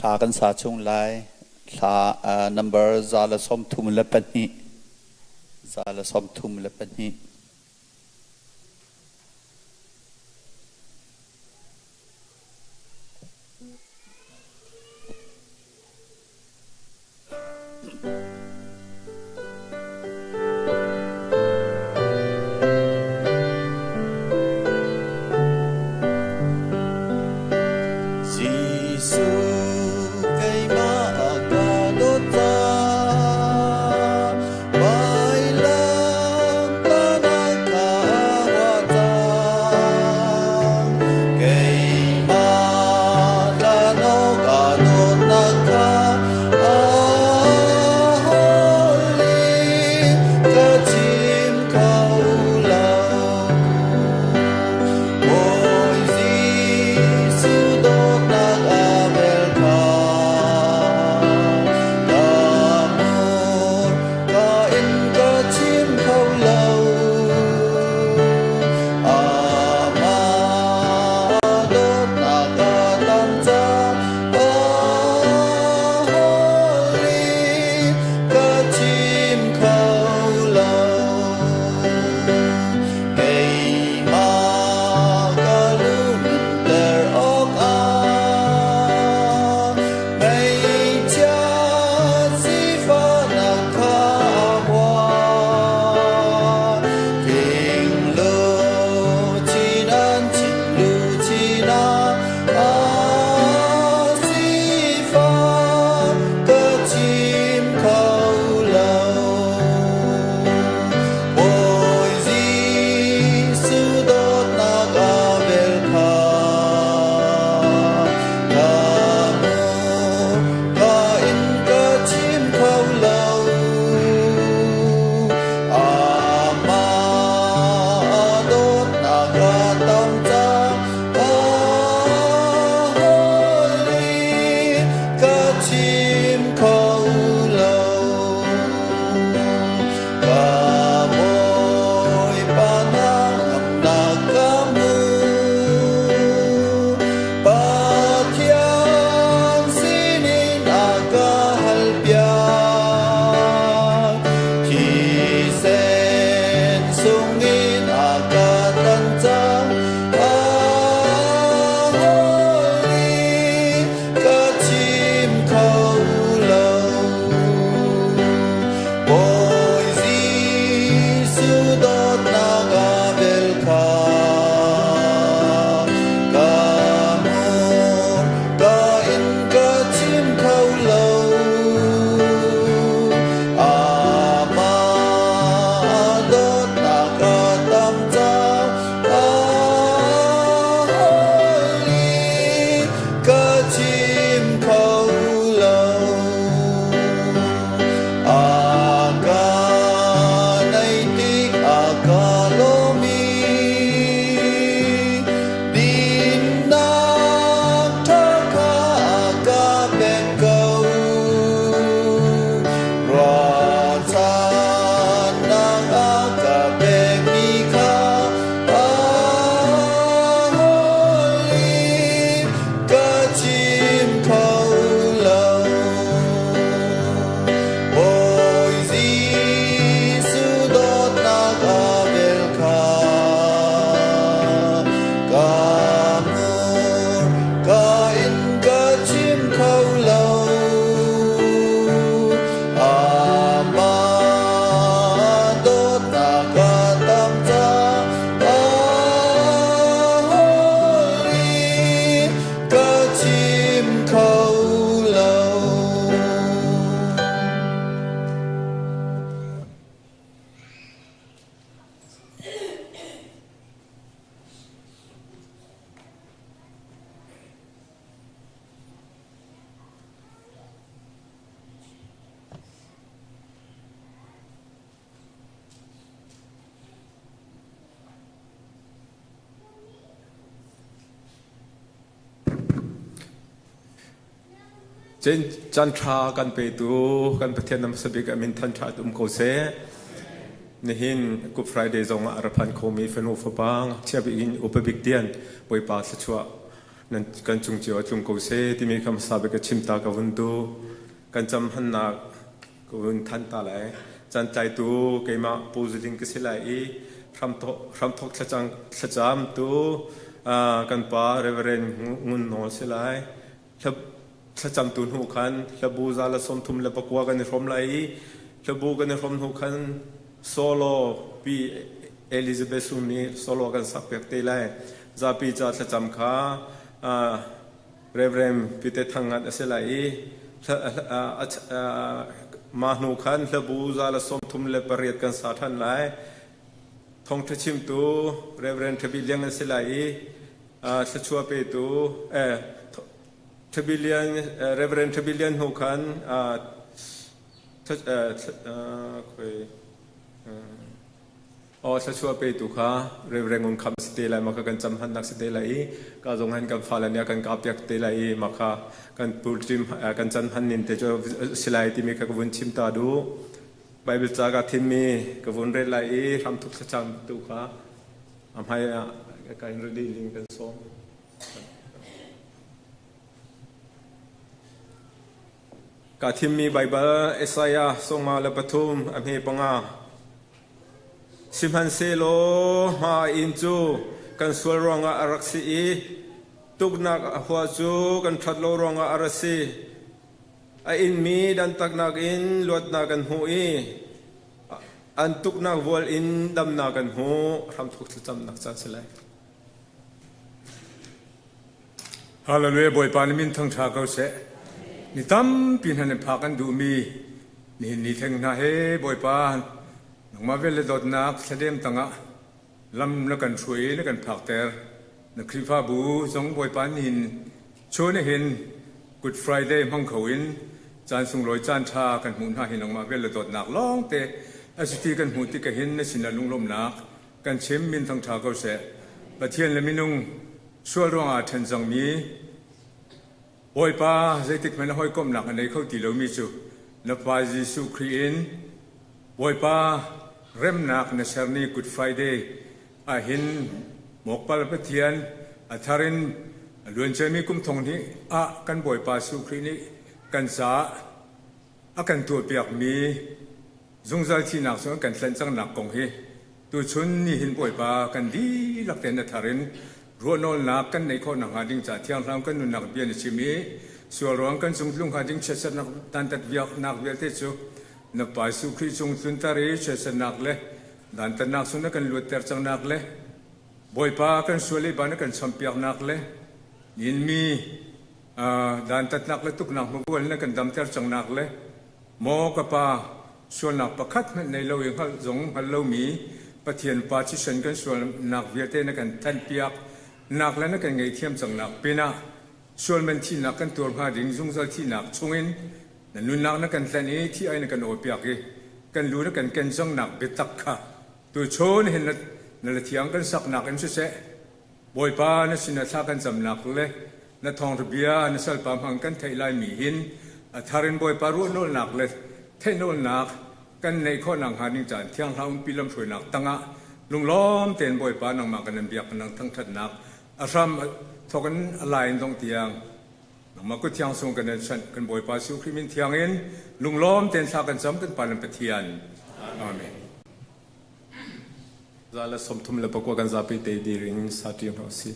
thảกันสาchung lai thả number zala som thum lepani zala som thum lepani chen chan tha kan pe tu kan pathian nam sabik amin than tha tum ko se nihin Good Friday zonga araphan khomi fenu fa bang chiabi in upabik tian poi pa thachwa นั่นกันจุงจีวจุงกูเซที่มีคำสาบกับชิมตากับวันดูกันจำหันนักกับวันทันตาไหลจันใจตูเกมาปูจดิงกิสิไลรำทกขจามตูกันป่าเรเวเรนงุนโนสิไลขจามตูนหูคันขบูซาลสมทุมเลปกวากันในรมไลขบูกันในรมหูคันโซโลปีเอลิซาเบซุนีโซโลกันสักเปียกเตไลจาปีจัดขจามขาเรเวเรนพิเตทังงัดสิไลมาหนูคันขบูซาลสมทุมเลปเรียดกันสาทันไลทองทชิมตูเรเวเรนทบิเลียงกันสิไลสัชวเปตูทบิเลียนเรเวเรนทบิเลียนหูคันสัชวเปตูค่ะเรเวเรนงุนคำสเตลัยมากันจำหันนักสเตลัยก็จงหันกันฟาลันยากันกับยักเตลัยมากันปูจิมกันจำหันนินเตจสิไลที่มีกันวุนชิมตาดูไบเบิลจากทิมีกับวนเรลัยทำทุกสัจจ์ตุค่ะทำให้การเรียนลิงกันส่งกับทิมีไบเบิลเอสายาส่งมาเลปทุมอเมปังอาสิมันเซโลมาอินจูกันสวรองอารักษีตุกนักหัวจูกันทัดโลรองอารักษีอินมีดันตักนักอินลวดนักันหูอันตุกนักวอลอินดำนักันหูทำทุกจำนักจันสิเลยฮาเลลูยาบอยปานิมินทั้งชาเขาเสนี่ตั้มปีนันพากันดูมีนี่ทั้งนาเฮบอยปานนักมาเวลดอดนักแสดงตั้งะลำนักกันช่วยนักกันพักเตอร์นักคริฟาบูสองบอยปานหินโชว์ในเห็น Good Friday มังเขาอินจานสุงลอยจานชากันหุ่นหาหินออกมาเวลดอดนักร้องเตะอาศัยกันหุ่นที่กันเห็นในสินาลุงลมนักกันเชื่อมมินทั้งชาเขาเสประเทศละมินุงช่วยรองอาเทนจังมีบอยป้าใจติดมันห้อยก้มหนักในเขาตีเรามีจูนับว่ายิสุครีนบอยป้าเริ่มหนักในเช้านี้ Good Friday อาหินหมกปลาประเทียนอาทารินล้วนจะมีกุมทงนี้กันบอยป้าสุครีนี้กันสากันตัวเปียกมีจงใจที่หนักส่วนกันเส้นจังหนักกงเฮตัวชนนี่หินบอยป้ากันดีหลักแต่นาทารินรัวนอนนักกันในข้อหนังหาดิ้งจ่าเที่ยงรำกันนุนนักเบียนชิมีส่วนรวงกันจงลุงหาดิ้งเชษนักตันตัดเวียกนักเวียเตจูนับไปสุขีจงตุนตารีเชษนักเล่ดันตันนักสุนักกันลุดเตอร์จังนักเล่บอยป้ากันส่วนเล็บานกันสัมเปียกนักเล่ยินมีดันตัดนักเล่ตุกนักมบุลนักกันดำเตอร์จังนักเล่โมกป้าส่วนนักประคัดในเราเองเขาจงฮัลโลมีปะเทียนปาชิชันกันส่วนนักเวียเตนักกันทันเปียกนักแล้วนักกันไงเทียมจังนักเป็นส่วนมันที่นักกันตัวพาดิ่งจงใจที่นักชงอินนั่นนุนนักนักกันแต่นี้ที่ไอ้นักกันโอเปียกกันรู้นักกันจังนักเบตักค่ะตัวโชนเห็นนั่นเทียงกันสักนักเอ็มเสบอยป้านั่นสินะท่ากันจำนักเลยนั่นทองระเบียนั่นสัลปามหังกันไทยลายมีหินทารินบอยป้ารู้โน่นนักเลยเทโน่นนักกันในข้อนังหาดิ่งจานเที่ยงเราปีลำช่วยนักตั้งลุงล้อมเต็นบอยป้านังมากันนั่นเบียกนังทั้งทัดนักอาสามทอกันอะไรตรงเตียงนังมาก็เที่ยงส่งกันฉันกันบอยป้าสุขีมินเที่ยงเองลุงล้อมเต็นสากันจำกันปานันปะเทียนอาเมนซาลสมทุมเลปกวากันซาปิเตดีริงสาติยนอสิ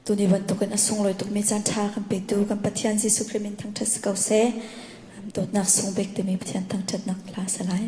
tu ni ban tukan asung loi tuk mi chan tha kan pe tu kan pathian Jesu Christ thang that sakau se dot nak sung bek te mi pathian thang that nak la salai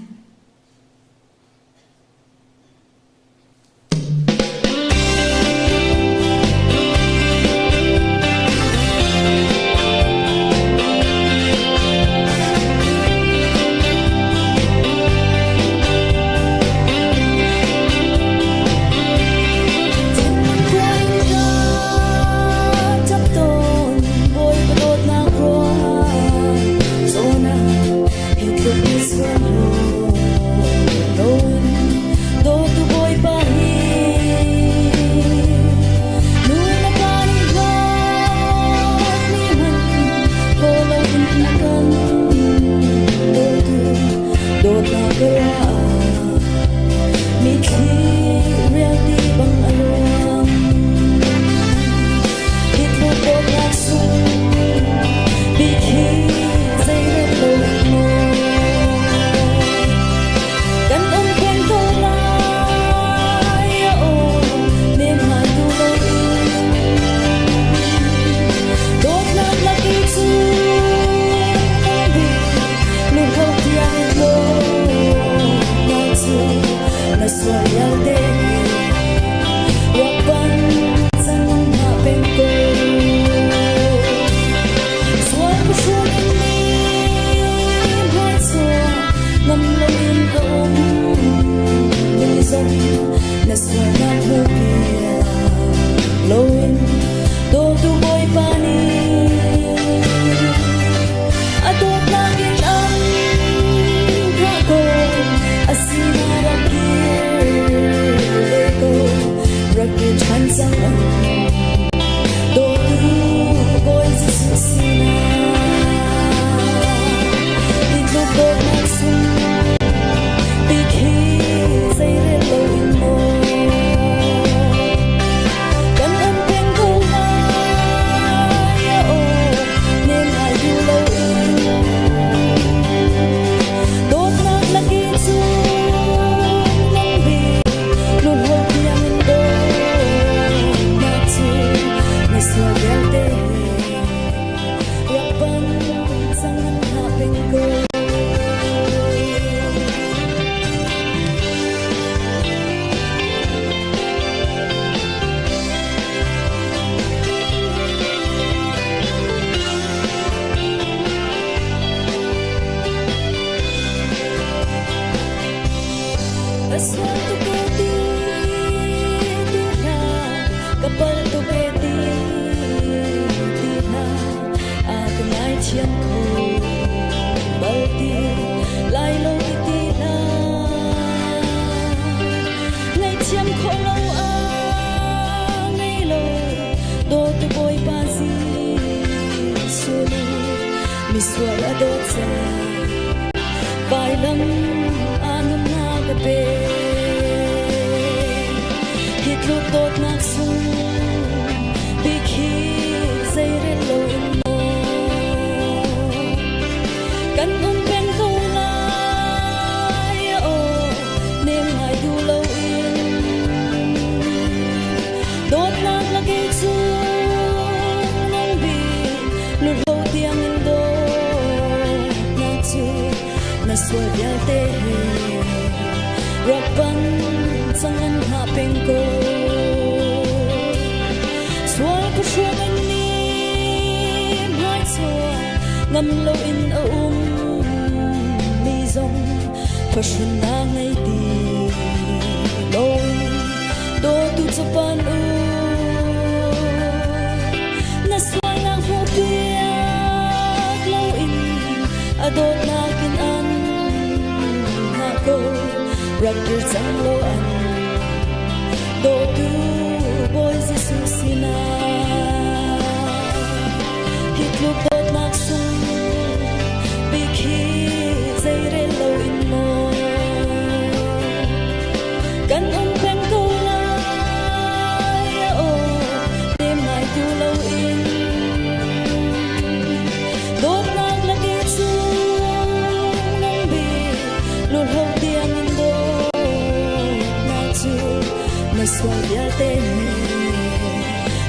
Swayate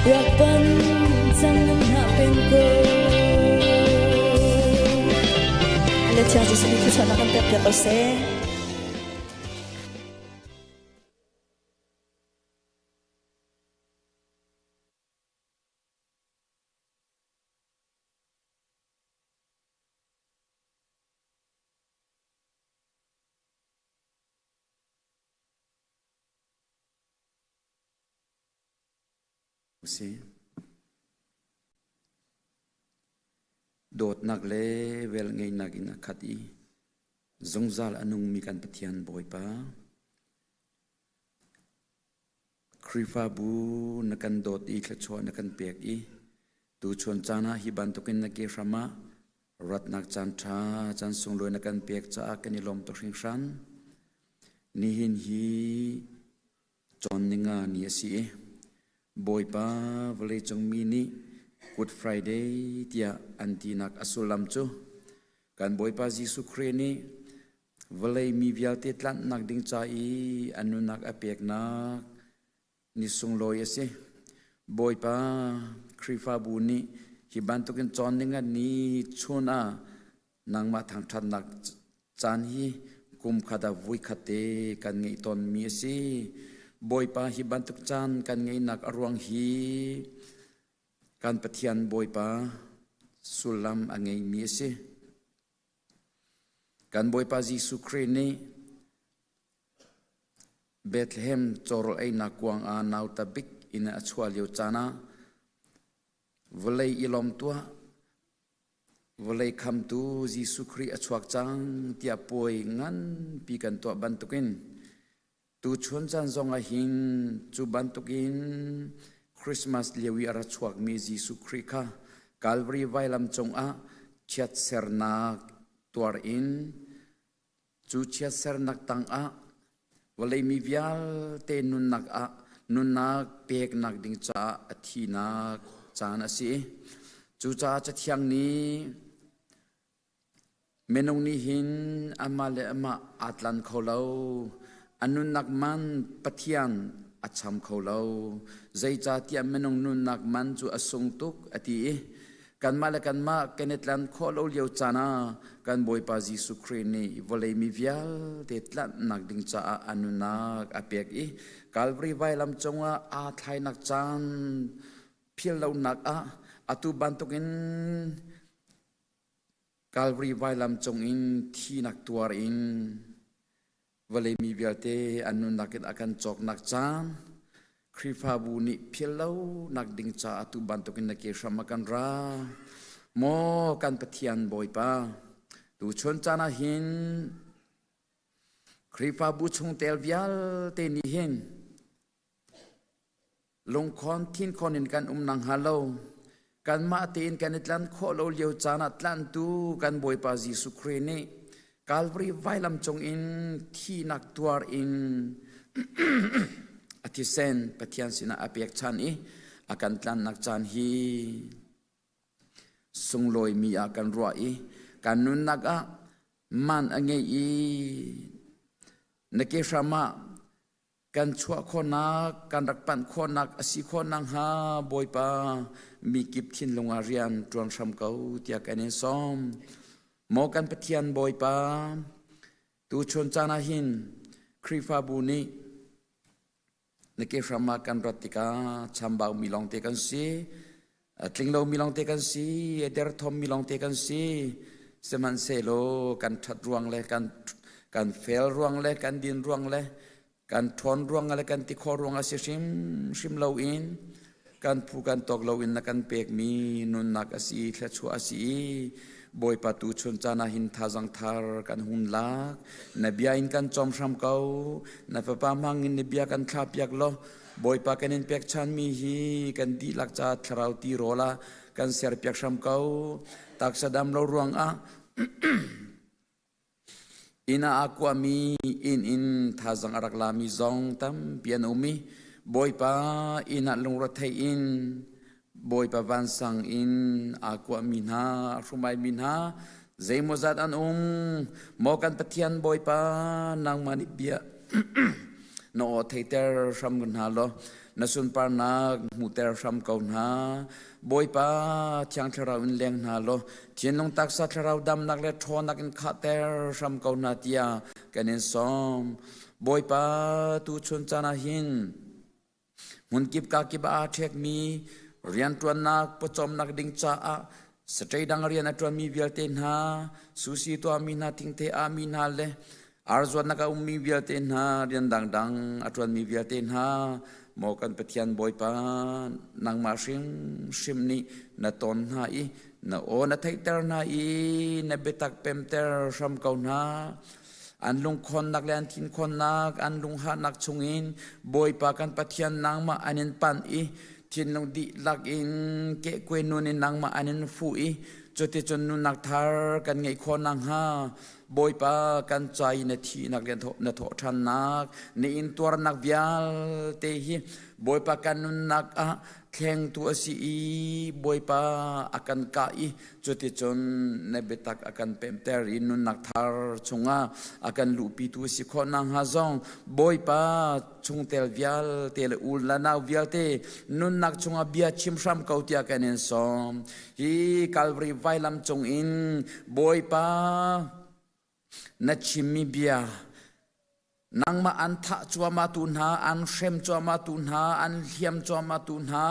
Rapan sang na pen ko ale cha ji sini ki sana kan tep ko se si dot nak le vel ngei nak in khati zongzal anung mi kan pathian boy pa krifa bu nakan dot i thachwa nakan pek i tu chon chana hi ban tokin na ke rama rat nak chan tha chan sung loi nakan pek cha kan ilom to hring ran ni hin hi chon ninga ni si boy pa vale chong mini Good Friday tia antinak asulam chu kan boy pa Jesu Christ ni vale mi vialte tlan nak ding cha i anunak apek nak ni sung loi ase boy pa krifa bu ni hi ban to ken chon ninga ni chuna nangma thang that nak chan hi kum khada vui khate kan ngei ton mi ase boy pa hi bantuk chan kan ngei nak arwang hi kan pathian boy pa sulam angei mi se kan boy pa Jesu Christ ni Bethlehem chorol ai na kwang a nau tabik ina achwal yo chana volei ilom tua volei kham tu Jesu Christ achwak chang tia poi ngan pi kan to bantukin tu chun chan zonga hin chu bantukin Christmas lewi ara chuak mi Jesu Christ kha Calvary vailam chong a chat sernak tuar in chu chat sernak tang a walei mi vial te nun nak a nun nak pek nak ding cha athina chan asi chu cha cha thiang ni menong ni hin amale ama atlan kholo anun nak man pathian acham kholo zai cha tia menong nun nak man chu asung tuk ati kan mala kan ma kenetlan kholo leu chana kan boy pa Jesu Christ ni volei mi vial te tlan nak ding cha anunak apek i Calvary vailam chonga a thlai nak chan phil lo nak a atu bantukin Calvary vailam chong in thi nak tuar in volei mi vialte anun nakin akan chok nak chan krifa bu ni philau nak ding cha atu bantukin na ke shamakan ra mo kan pathian boy pa tu chon chana hin krifa bu chung tel vial te ni hin long khon thin khon in kan nang halo kan ma tin kan itlan kholo leu chana tlan tu kan boy pa Jesu Christ ni Calvary vailam chong in thi nak tuar in atisen pathian sina apek chan i akan tlan nak chan hi sungloi mi akan ro i kan nun nak a man ange i nake shama kan chua khonak kan rakpan khonak asi khonang ha boy pa mi kip thin longa rian tuang sam kau tia kan som mo kan pathian boy pa tu chon chana hin krifa bu ni nake shama kan ratika chambau milong te kan si tlinglo milong te kan si eder thom milong te kan si seman selo kan that ruang le kan fel ruang le kan din ruang le kan thon ruang le kan ti kho ruang a sim lo in kan phu kan tok lo in na kan pek mi nun nak asi thla chu asi boy patu chon chana hin thajang thar kan hun lak nabia in kan chom sham kau na papa mang in nabia kan thla piak lo boy pa kan in pek chan mi hi kan di lak cha thrau ti rola kan ser piak sham kau tak sadam lo ruang a ina aku ami in thajang arak la mi zong tam pian umi boy pa ina lung ra thai in boy pa van sang in aku minha rumai minha zai mozat an mokan pathian boy pa nang mani bia no theater ram gun halo na sun par nak mu ter ram kau na boi pa thiang tharau in leng na lo thian long tak sa tharau dam nak le tho nak in kha ter ram kau na tia kanin som boi pa tu chun chana hin mun kip ka kip a thek mi rian tuan nak pochom nak ding cha a Satai dang rian atwan mi vialte na susi to amina tingte amina le arzwan naka mi vialte na rian dang atwan mi vialte na mokan petian boy pa nang ma shim ni na ton na i na o na thaitar na i na betak pemter sham kau na an lung khon nak le an tin khon nak an lung ha nak chungin boy pa kan patian nang ma anin pan i thiên long đi lạc in kệ quên nun in nang ma anin fui cho te chon nun nak thar kan ngai khon nang ha boi pa kan chai na thi nak len tho na tho than nak ni in tor nak vial te hi boi pa kan nun nak a kheng tu asi i boi pa akan ka i cho te chon na betak akan pemter in nun nak thar chunga akan lu pi tu si khon nang ha zong boi pa chung tel vial tel ul la naw vial te nun nak chunga bia chim sham kau tia kan en som hi calvary vailam chung in boi pa na chimmi bia nang ma an tha chua ma tun ha an shem chua ma tun ha an hiam chua ma tun ha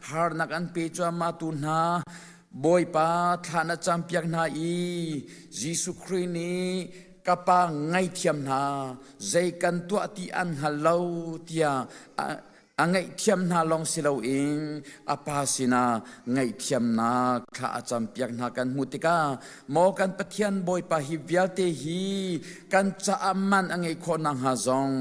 har nak an pe chua ma tun ha boi pa thana champiak na i Jesu Christ ni kapa ngai thiam na zai kan tua ti an halau tia angai thiam na long silo in apasina ngai thiam na kha acham piak na kan mutika mo kan pathian boi pa hi vialte hi kan cha amman angai khonang ha zong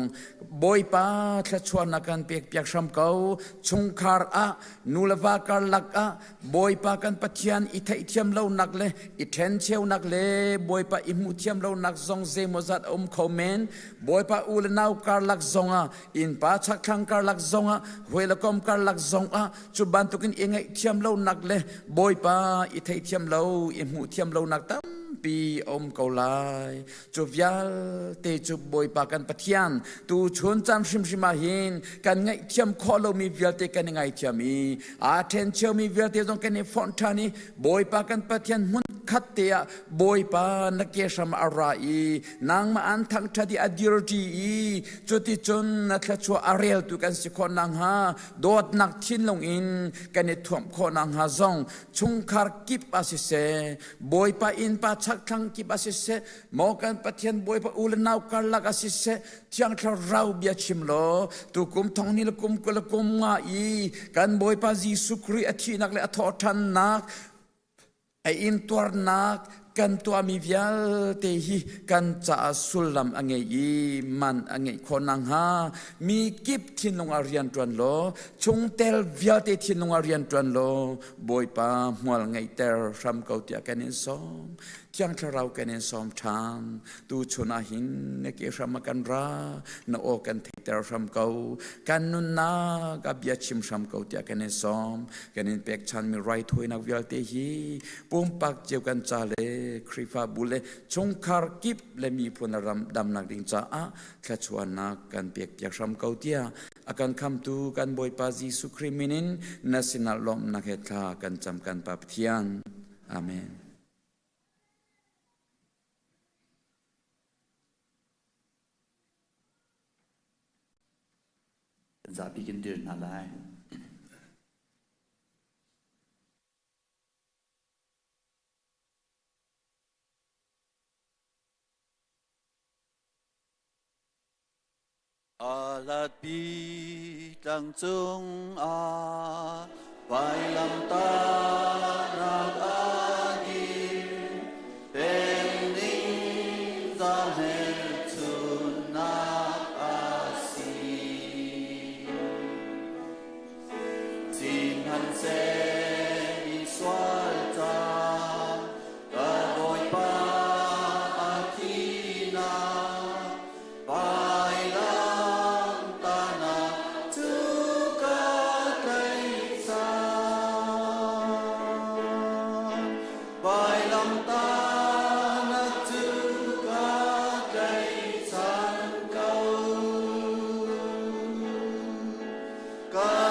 boi pa thla chuan na kan pek piak sham kau chungkhar a nulawa kar lak a boi pa kan pathian i thai thiam lo nak le i then cheu nak le boi pa i mu thiam lo nak zong ze mozat khomen boi pa ul nau kar lak zonga in pa chak khang kar lak zonga huela kom kar lak zong a chu ban tukin ingai thiam lo nak le boi pa i thai thiam lo i mu thiam lo nak tam pi kau lai chu vial te chu boi pa kan pathian tu chun cham shima hin kan ngai thiam kho lo mi vial te kan ngai thiam mi a then cheu mi vial te jong kan ni fontani boi pa kan pathian mun khat te a boi pa na ke sham ara i nang ma an thang thadi adirti i chu ti chun na thla chu arel tu kan si khon nang ha dot nak thin long in kan ni thuam kho nang ha zong chung khar kip asise boi pa in pa chak thang kip asise mo kan pathian boi pa ul nau kar lak asise thiang thar rau bia chim lo tu kum thong ni kum kul kum nga i kan boi pa Jesu Christ athi nak le atho than nak ai in tuar nak kan tua mi vial te hi kan cha sulam ange i man ange khonang ha mi kip thin long arian tuan lo chung tel vial te thin long arian tuan lo boi pa mual ngai ter ram kau tia kan in som tiang tharau kan in som tham tu chuna hin ne ke ram kan ra na o kan ter ram kau kan nun na ga bia chim ram kau tia kan in som kan in pek chan mi right thoi nak vial te hi pum pak jeu kan cha le krifa bule chungkhar kip le mi punaram dam nak ding cha a thlachuan na kan pek piak ram kau tia akan kham tu kan boi pa Jesu Christ minin national lom na he tha kan cham kan pa thian amen za bikin dir na lai alat bi tang chung a vai lam ta rak a di pen ning za he chun na a si tin han se i swal ta ka boi pa a thi na vai God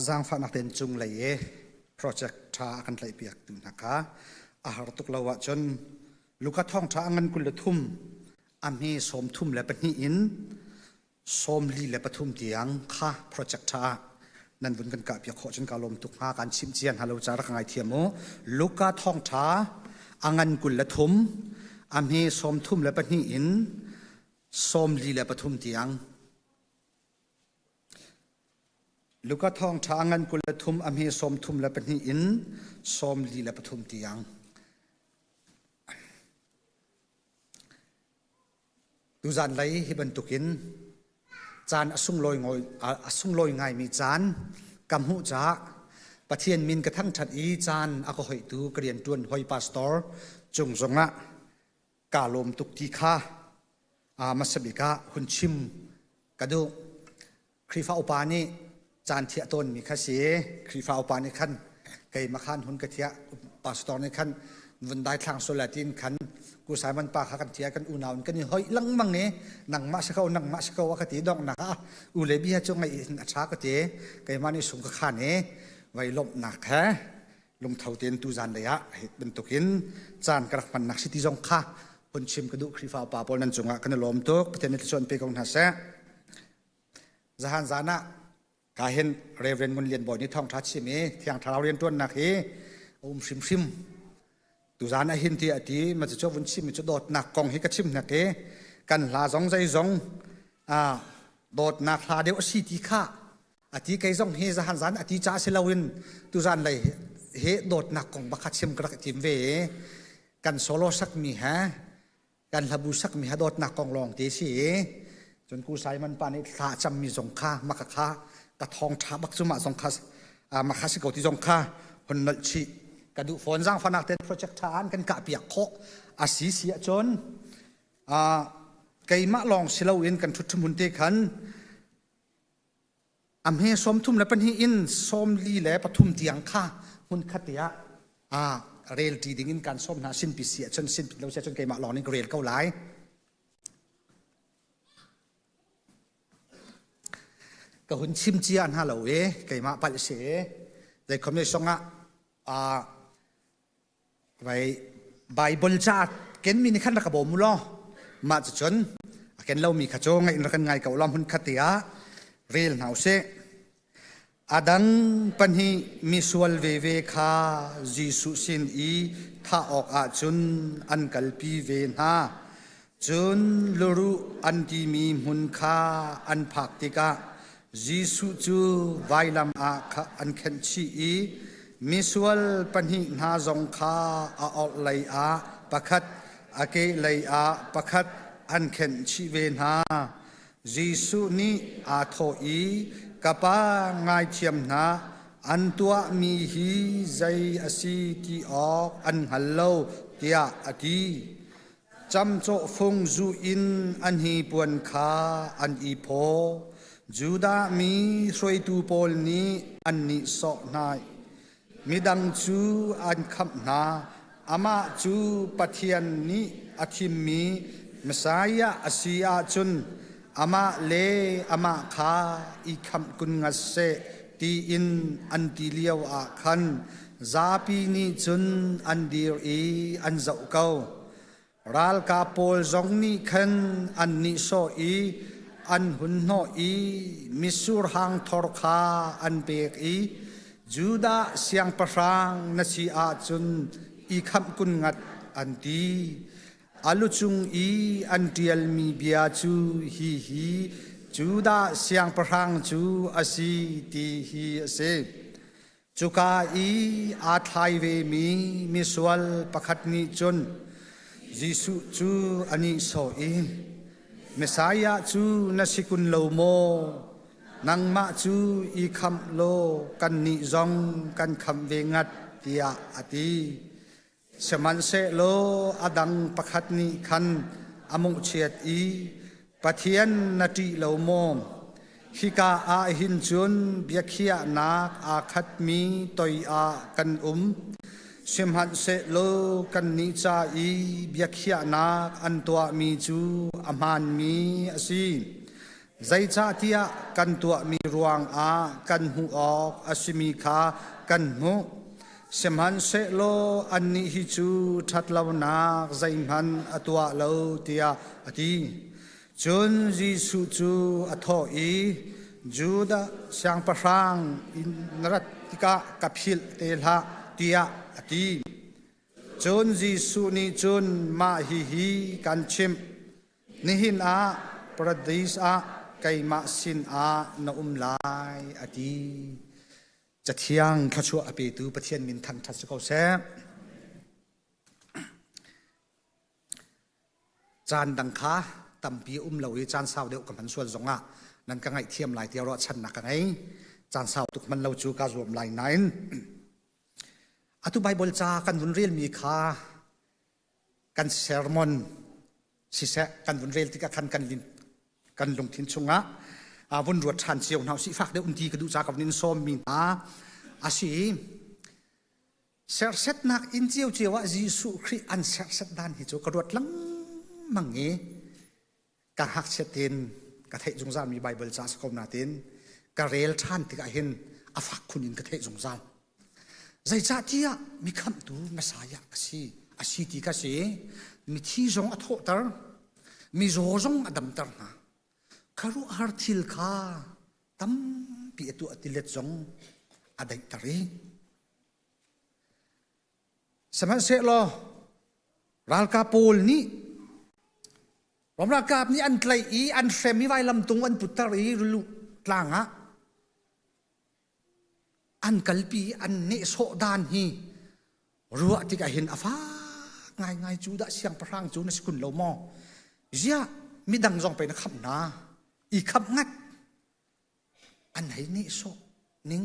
Giang pha nak ten chung lai project tha kan lai piak tu naka a har tuk lawa chon luka thong tha angan kul thum ami som thum le pani in som li le pathum tiang kha project tha nan bun kan ka piak kho chon ka lom tuk ha kan chim chian halo char ka ngai thiamo luka thong tha angan kul le thum ami som thum le pani in som li le pathum tiang Luka thong thangan kula thum amhi som thum la pani in som li la pathum tiang tu zan lai hi ban tukin chan asung loi ngai mi chan kam hu cha pathian min ka thang that i chan ako hoi tu krian tuan hoi pastor chung zonga kalom tuk ti kha masabika hunchim kadu khrifa upani chan thia ton mi kha se khrifa upani khan kai makhan hun ka thia pastor ne khan vundai thlang so latin khan ku Simon pa kha kan thia kan unaun kan hoi lang mange nang ma sa ko ka ti dong na ka u le bi ha chung ngai tha ka te kai mani sung ka khan e vai lop na kha lum thau ten tu zan le ya ben tokin chan ka pan nak city jong kha hun chim ka du khrifa pa pol nan chunga kan lom tok pathen ni chon pe kong na sa zahan zana ka hen reverend mun lian boy ni thong tha chi me thiang tharaw rian tuan na khi sim sim tu zana hin ti ati ma cho vun chim cho dot nak kong hi ka chim na ke kan la zong zai zong dot nak la deu si ti kha ati kai zong he zahan zan ati cha se lawin tu zan lai he dot nak kong ba kha chim krak tim ve kan solo sak mi ha kan labu sak mi ha dot nak kong long te si chon ku Simon pa ni tha cham mi zong kha ma ka kha ka thong tha bak chu ma zong kha ma kha si ko ti zong kha hon nal chi ka du phone jang fanak ten project tha an kan ka piak kho อาศีเสียจนไก่มะลองสิเลาอินกันทุกมุนเตขันอำเฮสมทุ่มและปัญหาอินสมลีและปฐุมเตียงข้ามุนขัดเตียเรลตีดิ่งอินการสมนาสินปิเสียจนสินเราเสียจนไก่มะลองนี่เรลเก้าหลายก็หุ่นชิมเจียนฮะเราไก่มะปัลเสแต่คำนี้สงไปไบเบิลชาติเก็นมีในขั้นระกบมุลอมาจะจนเก็นเรามีขจงไงรักันไงกับลำหุ่นขัดเตียเรลหนาวเสอาดังปัญหามิสวลเวคาจีสุสินอีท่าออกอาจุนอันกัลปีเวนาจุนลรุอันที่มีมุนคาอันผักติกาจีสุจูไวลำอาอันเข็นชีอีมิสวลปัญหาหาจงคาอาอลัยอาประคัดอาเกลัยอาประคัดอันเข็นชีเวนาจีสุนีอาโทอีกับป้าง่ายเทียมนาอันตัวมีฮีใจอาศีที่ออกอันฮัลโลเตียอดีจำโจฟงจูอินอันฮีปวนขาอันอีโพจูดามีสวยตูโพลนี้อันนี้สอกนายมีดังจูอันขับนาอามาจูปะเทียนนี้อาทิมมีมสายาอาศีอาจุนอามาเลอามาขาอีคำกุนงัสเซตีอินอันตีเลียวอาคันซาปีนีจุนอันดีอีอันเจ้าเก่ารัลกาโปลจงนี้คันอันนิโซอีอันหุนโนอีมิสุรหังทอร์คาอันเบกอีจูดาเสียงประรังนัชีอาจุนอีคำกุนงัดอันตีอาลุจุงอีอันเดียลมีเบียจูฮีจูดาเสียงประรังจูอาศีตีฮีเซจูกาอีอาทายเวมีมิสวลประคัดนิจุนยิสุจูอันนี้โซอีเมสายาจูนัสิกุนโลโมนังมาจูอีคำโลกันนิจงกันคำเวงัดเตียอตีสมันเซโลอดังประคัดนิคันอมุเชียดอีปะเทียนนาทีโลโมฮิกาอาหินจุนเบียขียนาอาคัดมีตอยอากันสิมหันเซโลกันนิจาอีเบียขียนาอันตัวมีจูอมานมีอสีใจจ่าเตียกันตัวมีรวงอากันหูออกอสิมีคากันหูสมันเสโลอันนี้ฮิจูทัดลาวนาใจมันอตัวเลวเตียอดีจนยิสุจูอทออีจูดาเสียงประรังอินรัติกากับฮิลเตลาเตียอดีจนยิสุนีจนมาฮีกันชิมนิหินอาประเดิษอาไกมาสินอาณลายอดีจะเที่ยงข้าชัวอภิตูประเทียนมินทันทัศกเสจานดังค้าตั้มปีเหลาจานสาวเดียวกับมันส่วนสงะนั่นก็ไงเทียมลายเดียวรอชันนักไงจานสาวตุกมันเหลาจูกาจวมลายไหนอตุไบเบิลจากันวุนเรียลมีค้ากันเซอร์มอนสิเสกันวุนเรียลที่กันกันลินกันลงทิ้งชงะวุนรวดทันเชียวหนาวสิฟักเดี๋ยวทีก็ดูจากกับนินโซมมีนาอาศีเสร์เซตนักอินเจียวเจียวว่ายิสุคริอันเสร์เซตด้านหิจูกระโดดลังมังเงกะหักเชตินกะเทจงซามีไบเบิลจาสกอมนาตินกะเรลทันที่กะเห็นอฟักคุณอินกะเทจงซาใจจ่าเทียมีคำตูมาสายกสีอาศีที่กะสีมีที่จงอโทตร์มีโจจงอดัมตร์นะคารุฮาร์ทิลคาตั้มปีเอตุอติเลตจงอดัยตรีสมัยเสลอรัลกาปูลนี้ผมรักกับนี้อันไกลอีอันเฟมิไวลำตุงอันปุตตารีลุกลางะอันกัลปีอันเนโซดานฮีรัวที่กะเห็นอาฟ้าง่ายจูดะเสียงพรังจูนสกุลโลโมเจียมีดังจงไปนะครับนะอีคำงัดอันไหนนี่โซนิ่ง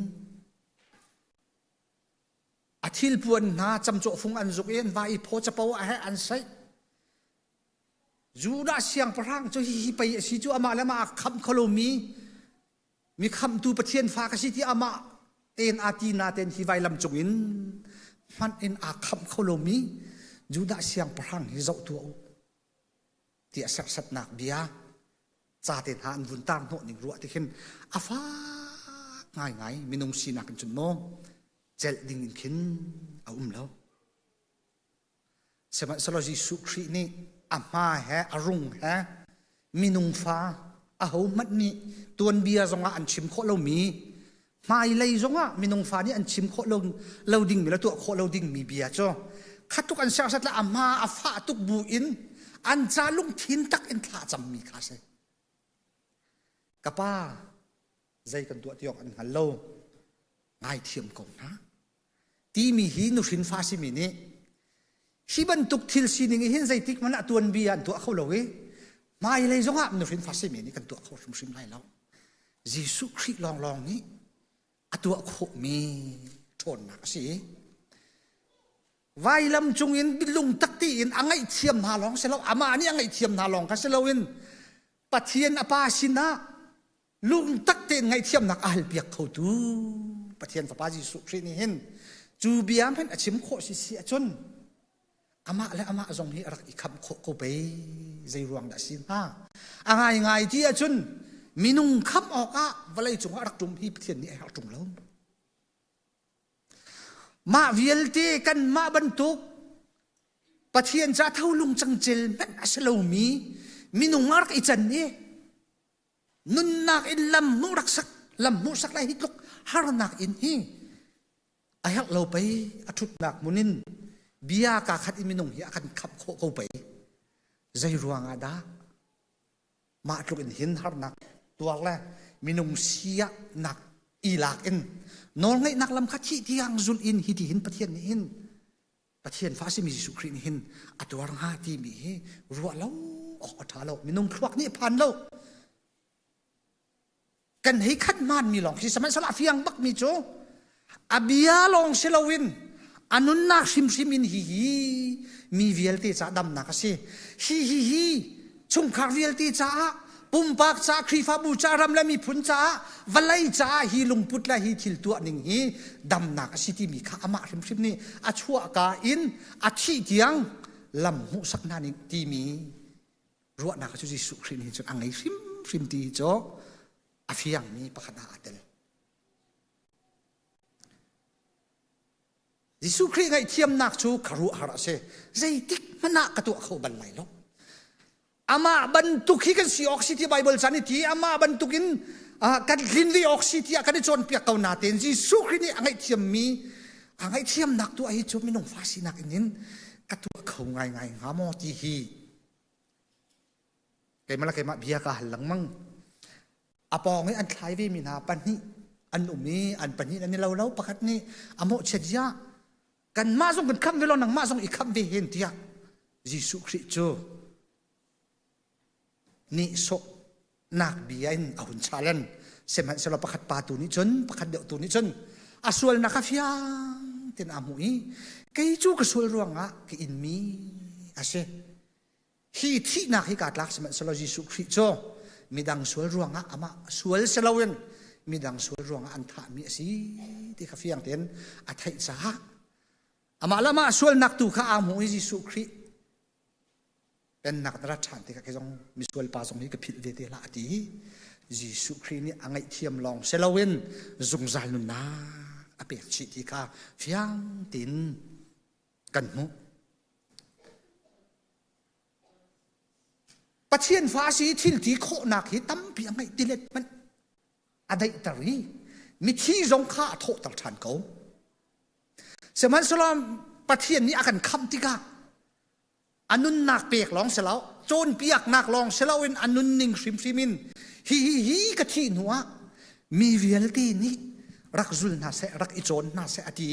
อาทิลปวนนาจำโจฟงอันจุกเอ็นว่าอีโพจะเปาให้อันใส่ Judah siang perang cho hi pai si chu ama lama kham kholomi mi kham tu pathian fa ka si ti ama ten ati na ten hi vai lam chungin man in a kham kholomi Judah siang perang hi zau tu ti sak sat nak bia cha ten han vun tang no ning ruwa ti khin afa ngai ngai minung sinak chun mo chel ding in khin a lo sema saloji sukri ni ama he arung he minung fa a ho mat ni tuan bia zonga an chim kho lo mi mai lei zonga minung fa ni an chim kho lo ding mi la tu kho lo ding mi bia cho khatuk an sa sat la ama afa tuk bu in an cha lung thin tak in tha cham mi kha se kapa zai kan tu tiok an hallo ngai thiam ko na ti mi hi nu sin fa si mi ni hi ban tuk thil si ning hin zai tik mana tuan bi an tu kho lo we mai lei zonga nu sin fa si mi ni kan tu kho sim lai lo Jesu Christ long long ni atu kho mi thon na si vai lam chung in bilung tak ti in angai thiam na long se lo ama ni angai thiam na long ka se lo in pathian apa sina lung tak te ngai thiam nak al piak kho tu pathian fa pa Jesu Christ ni hin chu biam phen achim kho si si achun ama le ama zong hi rak ikham kho ko be zai ruang da sin ha angai ngai ti achun minung kham oka walai chung rak tum hi pathian ni ha tum lo ma vielte kan ma bantuk pathian cha thau lung changchel men asalo mi minung mark ichan ni nun nak in lam mu sak lai hitlok har nak in hi ayak lo pai athut nak munin bia ka khat iminung hi akan khap kho ko pai zai ruang ada ma tluk in hin har nak tuak la minung sia nak ilak in nol ngai nak lam khathi tiang zul in hi ti hin pathian ni hin pathian fa si mi Jesu Christ ni hin atwar nga ti mi hi ruwa lo tha lo minung khwak ni phan lo kan hei khat man mi long si samai sala fiang bak mi cho abia long selawin anun nak sim simin hi mi vielte cha dam na ka se hi chung khar vielte cha pumpak cha khrifa bu cha ram la mi phun cha valai cha hi lungput la hi thil tu ning hi dam na ka siti mi kha ama sim sim ni a chua ka in a thi tiang lam hu sak na ni ti mi ruwa na ka chu Jesu Christ ni chu angai sim ti cho afiang mi pakhana atel Jesu Christ ngai thiam nak chu kharu hara se zai tik mana ka tu kho ban lai lo ama bantuk hi kan si oxity Bible chani ti ama bantukin kan linli oxity kan chon pia kau na ten Jesu Christ ni angai thiam mi angai thiam nak tu ai chu minung fasi nak inin ka tu kho ngai nga mo ti hi keimala keima bia ka halang mang apong an thlai ve mi na pan ni an umi an pan ni ani lo pakhat ni amo chedya kan ma zong kan kham velo nang ma zong i kham ve hen tia Jesu Christ chu ni so nak biain ahun chalan seman selo pakhat pa tu ni chon pakhat de tu ni chon aswal na kafiang tin amui kai chu ka sul ruanga ki in mi ase hi thi nak hi ka tlak seman selo Jesu Christ cho midang sul ruanga ama sul selawen midang sul ruanga an tha mi si ti kafiang ten athai cha ama lama sul nak tu kha amui Jesu Christเป็นนักรัฐานที่เขาต้องมีส่วนผสมที่กับผิดเวทีละทีJesu Christนี่อังไงเทียมลองเซลวินจงใจนุนนาอเปียกชิที่ข้าฟิยังตินกันมุปัจเจียนฟ้าสีทิลที่โคนักที่ตั้มเพียงไงดิเลตมันอะไรตรีมีที่จงข้าโทษตัดชันเขาสมัยสลามปัจเจียนนี่อาการคำที่ก้าอันนุนนักเปียกลองเสลาโจนเปียกนักลองเสลาวินอันนุนนิ่งซิมินฮีกะที่หัวมีเวลตีนี้รักจุลน่าเสรักอิโจนน่าเสอดี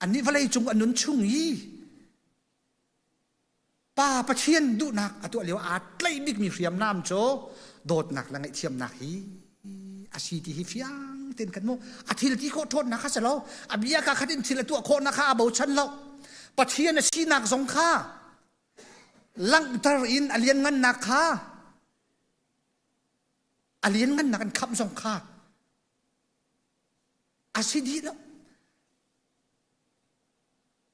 อันนี้วลัยจงอันนุนชุ่งยีป้าปะเชียนดูนักอตัวเลียวอาไลบิกมีเรียมน้ำโจโดดนักละไงเทียมนักฮีอาชีที่ฮิฟยังเต้นกันโมอาทิลที่โคตรโทษนะคะเสลาอาบิยากาขัดินทิลตัวโคตรนะคะอาบูชันเราปะเชียนชีนักสงข้า lang tar in alien ngan nakha alien ngan nakan kham song kha asidi lo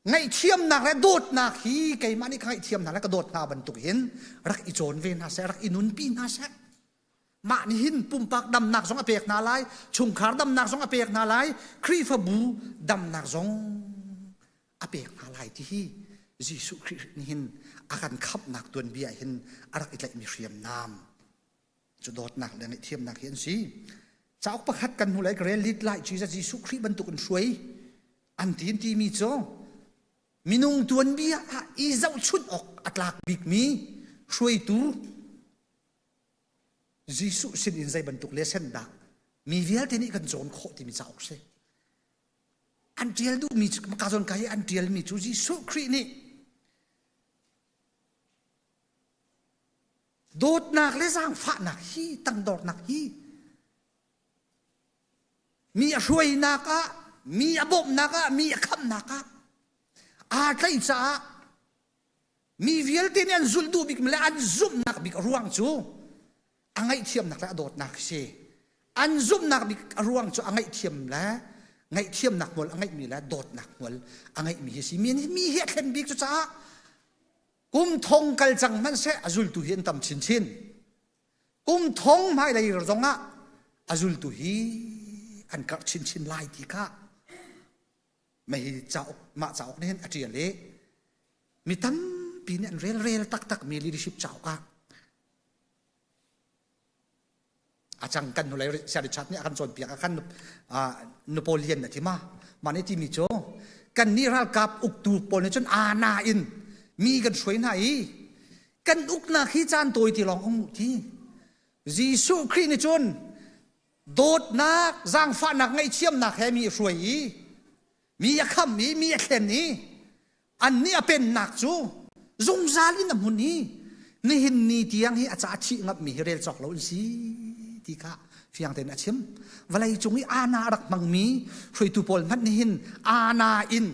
ngay thiam nak le dot nak hi kai mani khai thiam nak le ka dot na ban tuk hin rak I chon ve na se rak inun pi na se ma ni hin pum pak dam nak song apek na lai chung khar dam nak song apek na lai khri fa bu dam nak song apek na lai ti hi Jisu Christ ni hin akan khap nak tuan bia hin arak itlai mi riam nam chu dot nak le ngay thiam nak hin si chau pakhat kan hulai grel lit lai Jesus Jisu Christ ban tukun suai an tin ti mi cho minung tuan bia I zau chut ok atlak big mi suai tu Jisu sin in zai ban tuk le sen da mi vial te ni kan zon kho ti mi chau se an tiel du mi ka zon kai an tiel mi chu Jisu Christ ni dot nak le sang fa nak hi tang dot nak hi mi a suai naka mi a bom naka mi a kham naka a kai cha mi vial te ni an zul du bik mle an zum nak bik ruang chu angai thiam nak la dot nak se an zum nak bik ruang chu angai thiam la ngai thiam nak mol angai mi la dot nak mol angai mi si mi he khen bik chu cha kum thong kal chang man se azul tu hian tam chin chin kum thong mai lai zonga azul tu hi an kar chin chin lai ti ka mai chao ma chao ne hen atia le mi tam pin an rel tak tak mi leadership chao ka achang kan hulai sia ri chat ni akan chon piak akan Napoleon na ti ma mani ti mi cho kan ni ral kap uk tu pol ne chon ana in mi kan suai na I kan uk na khi chan toi ti long ong ti Jisu Christ ni chon dot nak zang fa nak ngai chiam nak he mi suai mi ya kham mi ya khen ni an ni a pen nak chu zung zalin na mun ni hin ni tiang hi acha chi ngap mi rel chok lo si ti ka fiang ten achim walai chungi ana rak mang mi hroi tu pol man ni hin ana in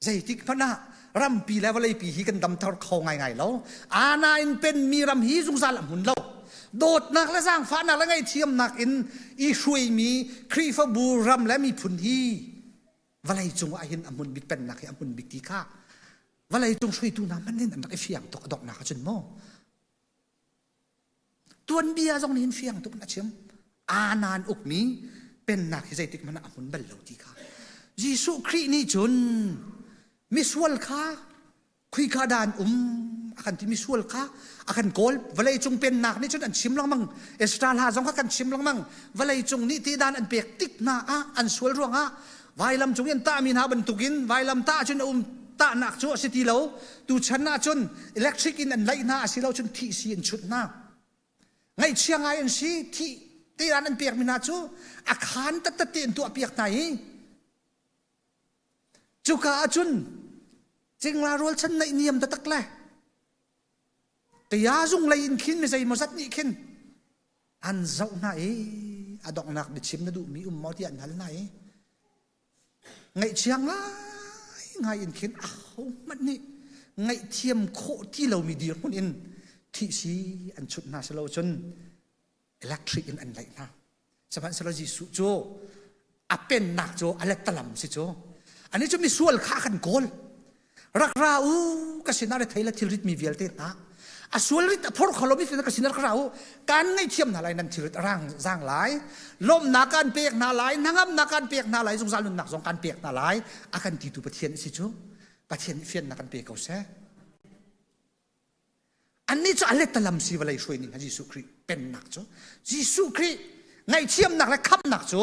zai tik phana ram pi level pi hi kan dam thar kho ngai lo ana in pen mi ram hi zung zal mun lo dot nak la sang fa nak la ngai thiam nak in I hrui mi khri fa bu ram la mi phun hi walai chung a hin amun bit pen nak hi amun bit ti ka walai chung hrui tu na man nen an rak fiang tok dok nak chun mo tuan bia jong nin fiang tok na chem anan uk mi pen nak hi zai tik man amun bal lo ti ka Jisu Christ ni chun miswal kha khui kha dan akan ti miswal kha akan kol walai chung pen nak ni chun an chim lang mang estral ha jong kha kan chim lang mang walai chung ni ti dan an pek tik na an sual ruang vai lam chung yan ta min ha ban tukin vai lam ta chun ta nak chu si ti lo tu chan na chun electric in an lai na si lo chun thi si an chut na ngai chiang ai an si thi ti dan an pek min na chu akhan tat tat tin tu apiak tai chu ka chun ching la rol chan nai niam ta tak le te ya zung lai in khin me sai mo sat ni khin an zau na adok nak de chim na du mi mo ti an hal na ngai chiang lai ngai in khin ho man ni ngai thiam kho ti lo mi dir mun in thi si an chut na selo chun electric in an lai na saban selo ji su cho apen nak cho alet talam si cho ani chu mi sual kha kan kol rak ra kasina re thaila thilrit mi vialte na a sual rit phor kholobi fina kasina ra kan ngai thiam na lai nan thilrit rang jang lai lom na kan pek na lai nangam na kan pek na lai jong zalun nak jong kan pek na lai akan ti tu pathian si chu pathian fian na kan pe ko se ani chu alet talam si walai shoi ni Jisu Christ pen nak chu Jisu Christ ngai thiam nak la kham nak chu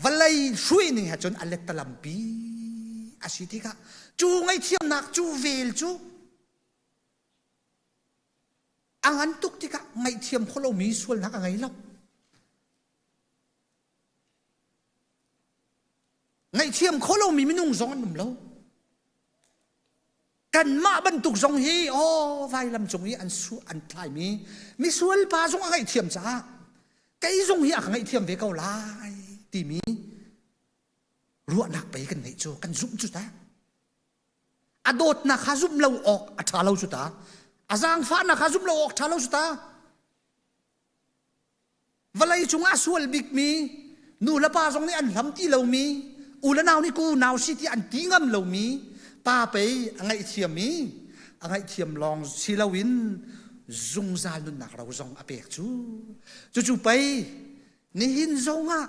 walai shoi ni ha chon alet talam pi asitika chu ngai thiam nak chu vel chu angan tuk tika ngai thiam kholo mi sual nak ngai lo ngai thiam kholo mi minung zong num lo kan ma ban tuk zong hi vai lam chung hi an su an thlai mi sual pa zong ngai thiam cha kai zong hi ngai thiam ve kau lai ti mi ruộng nạc bấy cần này cho căn dũng chút ta อโดดนักขาซุมเราออกอัฐาเราสุตาอาจางฟ้านักขาซุมเราออกท่าเราสุตาวันไรจุงอาสวลบิกมีนูละป้าตรงนี้อันลำที่เรามีอุลนาวนี่กูนาวสิที่อันตีงำเรามีป้าไปอังไงเทียมมีอังไงเทียมลองศิลวินจงซาลุนนักเราจงอเปกจู่ไปนี่หินจงอ่ะ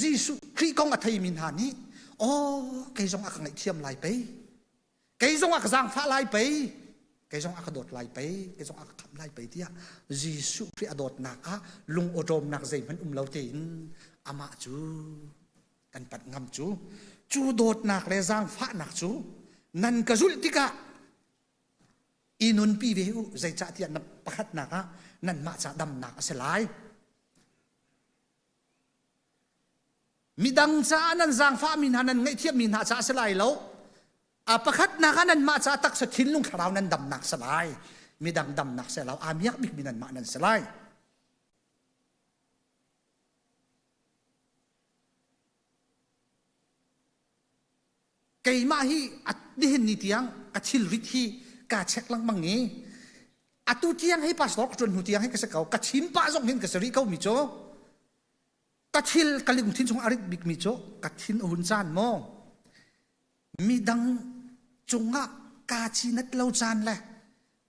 ยิสุครีกองอัฐยมินหานี่โอ้ไกจงอักไงเทียมลายไปไกจงอักจางฟ้าลายไปไกจงอักโดดลายไปไกจงอักคำลายไปเดียยิสุครีอโดดนักอ่ะลุงอดมนักใจมันเราเตินอามาจูกันปัดงำจูโดดนักเลยจางฟ้านักจูนั่นกระจุลติกะอินุนปีเวอุใจจ่าที่นับประคัดนักนั่นมาจากดำนักเสลายมีดังจ่านั่นจางฟ้ามินหานั่นไงเทียบมินหาจ่าเสลายแล้วประคัดนักนั่นมาจากตักสถินลุงขราวนั่นดำนักเสลายมีดังดำนักเสลายอามียักบิกมินันมานั่นเสลายไก่มาฮีอัดดิเห็นนิติยังกัดชิลริทีกาเช็คลังมังงี้อัตุเทียงให้ปัสตอกจนหูเทียงให้กษัตริย์กัดชิมป้าส่งเห็นกษัตริย์เขามีโจกัดชิลกัลิงทิ้งส่งอาริบิกมีโจกัดชินอุ่นจานโมมีดังจงะกาชินัดเล่าจานเลย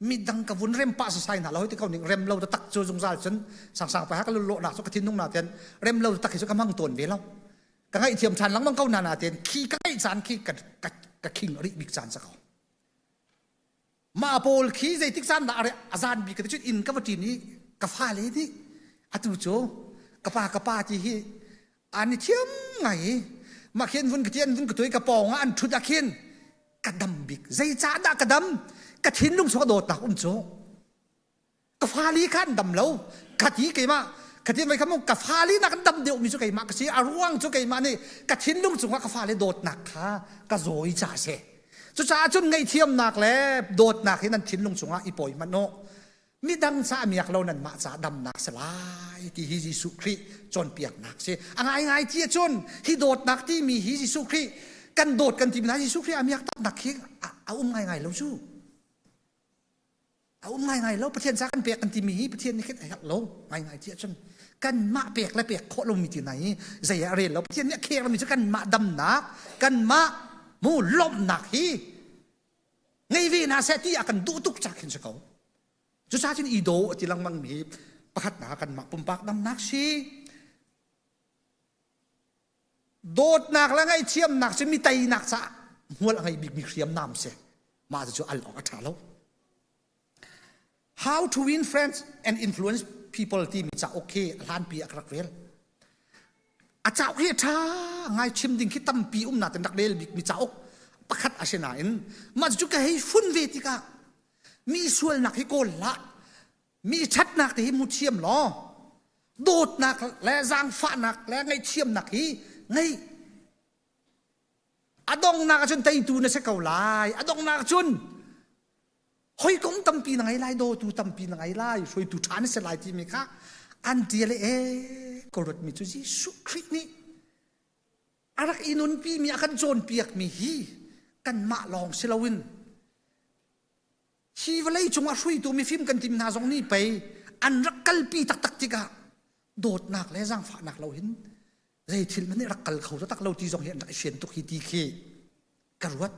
มีดังกับวุ้นเร็มป้าสายหนาเราที่เขาหนึ่งเร็มเราจะตักโจจงจานฉันสั่งไปหากันโลหนักสุกทิ้งนุ่งหนาเตียนเร็มเราตักให้สุกมั่งตัวเวล่าก็ให้เทียมชันหลังมังเขานาเตียนขี้ใกล้จานขี้กัดคิงอริบิกจานสักเขามาโปลขี้ใจทิกจานอะไรอาจารย์บิกกระชุดอินกับวัตถุนี้กับฟ้าเลยนี่อัตุโจกับป้าที่ฮีอันนี้เทียมไงมาเขียนวุ่นกระเทียนวุ่นกระตุยกระปองอันชุดอาเขียนกระดำบิกใจจานกระดำกระถินลุงสวดโดดตักโจกับฟ้าลีขันดำแล้วกระทีเกี่ยมาขัดที่ไม่คำว่ากับฟ้าลีนักดำเดียวมีสุกัยมากสิอาร่วงสุกัยมานี่กัดทิ้นลุงสุงว่ากับฟ้าลีโดดหนักค่ะกระโจยจ่าเสจุจ่าจนไงเทียมหนักแล้วโดดหนักที่นั่นทิ้นลุงสุงว่าอีปอยมันโนมีดังสามีอยากเรานั่นมาจ่าดำหนักสลายที่ฮิจิสุครีจนเปียกหนักเสไงเที่ยจนที่โดดหนักที่มีฮิจิสุครีกันโดดกันที่มีฮิจิสุครีอามีอยากตัดหนักขี้เอาไงแล้วชูเอาไงแล้วประเทศสักกันเปียกกันที่มีประเทศนี้คิดไอ้เราไงเที่ยจนกันมาเปียกและเปียกโคลงมีที่ไหนใจเรียนแล้วเที่ยนี้เคียงเรามีจะกันมาดำหนักกันมามูลมหนักฮีไงวีนาเซตี้อากันดูตุกจากเห็นสักเขาจุดชาติอีโดที่ลังมังมีประคัดหนากันมาปุ่มปากดำหนักชีโดดหนักแล้วไงเชี่ยมหนักจะมีไตหนักซะหัวละไงมีเขียมน้ำเสมาจะจะอัลออกอัฐาแล้ว How to win friends and influence people ที่มีจะโอเคล้านปีอักรักเวลอาจารย์เฮท่าไงชิมดิ่งคิดตั้มปีนาแต่นักเรียนมีจะอกประคัดอาเชนาอินมาจุกให้ฟุ้นเวทีกะมีส่วนหนักให้โกนละมีชัดหนักที่มุดเชี่ยมล้อโดดหนักและจางฟ้าหนักและไงเชี่ยมหนักที่ไงอดองหนักจนไตตูนเสกเอาลายอดองหนักจนเฮ้ยกงตั้มปีนังไงไล่โดตูตั้มปีนังไงไล่ช่วยตูชานเสลายที่มีค่ะอันเดียเลยกรดมีจุจีสุครินี่อารักอินุนปีมีอาการโจนเปียกมีฮีกันมาลองเซลวินชีวเลยจงอาช่วยตัวมีฟิล์มกันทีมนาจงนี่ไปอันรักกัลปีตักติกะโดดหนักและจางฝาหนักเราเห็นใจทิลมันนี่รักกัลเขาจะตักเราที่จงเห็นเชียนตุกฮีดีเคกระวัด